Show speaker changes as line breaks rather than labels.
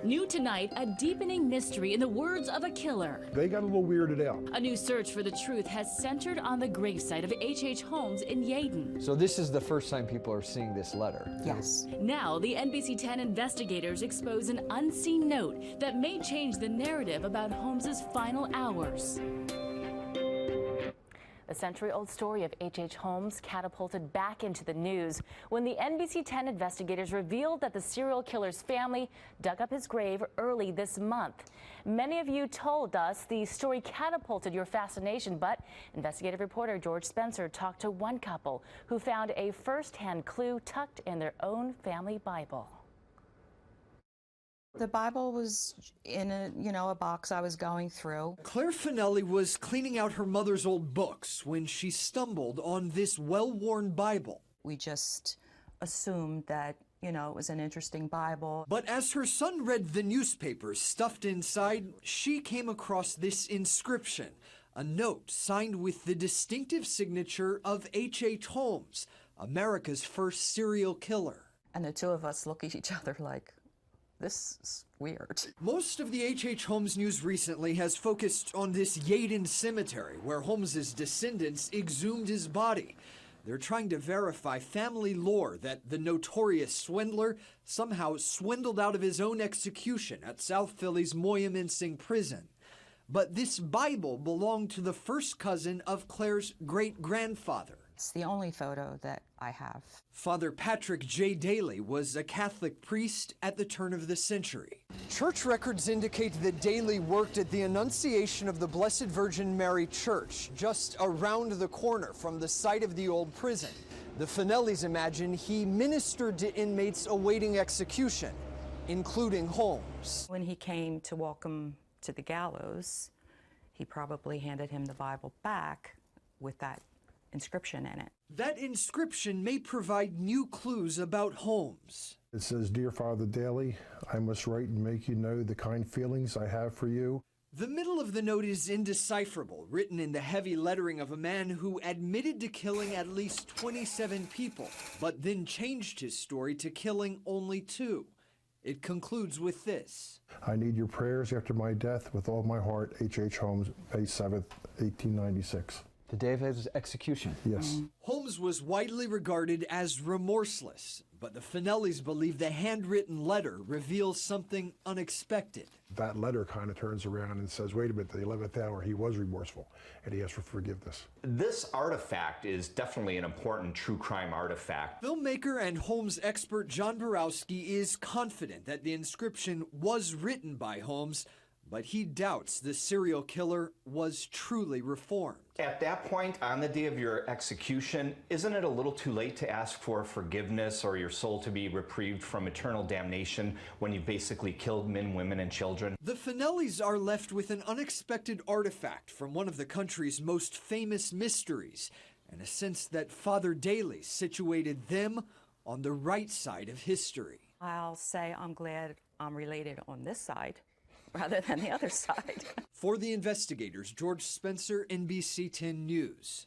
New tonight, a deepening mystery in the words of a killer.
They got a little weirded out.
A new search for the truth has centered on the gravesite of H.H. Holmes in Yeadon.
So this is the first time people are seeing this letter?
Yes.
Now, the NBC 10 investigators expose an unseen note that may change the narrative about Holmes's final hours. The century-old story of H.H. Holmes catapulted back into the news when the NBC 10 investigators revealed that the serial killer's family dug up his grave early this month. Many of you told us the story catapulted your fascination, but investigative reporter George Spencer talked to one couple who found a first-hand clue tucked in their own family Bible.
The Bible was in a box I was going through.
Claire Finelli was cleaning out her mother's old books when she stumbled on this well-worn Bible.
We just assumed that, it was an interesting Bible.
But as her son read the newspapers stuffed inside, she came across this inscription, a note signed with the distinctive signature of H.H. Holmes, America's first serial killer.
And the two of us look at each other like, this is weird.
Most of the H.H. Holmes news recently has focused on this Yeadon cemetery where Holmes's descendants exhumed his body. They're trying to verify family lore that the notorious swindler somehow swindled out of his own execution at South Philly's Moyamensing prison. But this Bible belonged to the first cousin of Claire's great-grandfather.
It's the only photo that I have.
Father Patrick J. Daly was a Catholic priest at the turn of the century. Church records indicate that Daly worked at the Annunciation of the Blessed Virgin Mary Church, just around the corner from the site of the old prison. The Finellis imagine he ministered to inmates awaiting execution, including Holmes.
When he came to welcome to the gallows, he probably handed him the Bible back with that inscription in it.
That inscription may provide new clues about Holmes.
It says, "Dear Father Daly, I must write and make you know the kind feelings I have for you."
The middle of the note is indecipherable, written in the heavy lettering of a man who admitted to killing at least 27 people, but then changed his story to killing only 2. It concludes with this:
I need your prayers after my death with all my heart. H.H. Holmes, May 7th, 1896.
The day of his execution.
Yes.
Holmes was widely regarded as remorseless, but the Finellis believe the handwritten letter reveals something unexpected.
That letter kind of turns around and says, wait a minute, the 11th hour, he was remorseful, and he asked for forgiveness.
This artifact is definitely an important true crime artifact.
Filmmaker and Holmes expert John Borowski is confident that the inscription was written by Holmes, but he doubts the serial killer was truly reformed.
At that point, on the day of your execution, isn't it a little too late to ask for forgiveness or your soul to be reprieved from eternal damnation when you basically killed men, women, and children?
The Finellis are left with an unexpected artifact from one of the country's most famous mysteries, and a sense that Father Daly situated them on the right side of history.
I'll say I'm glad I'm related on this side rather than the other side.
For the investigators, George Spencer, NBC 10 News.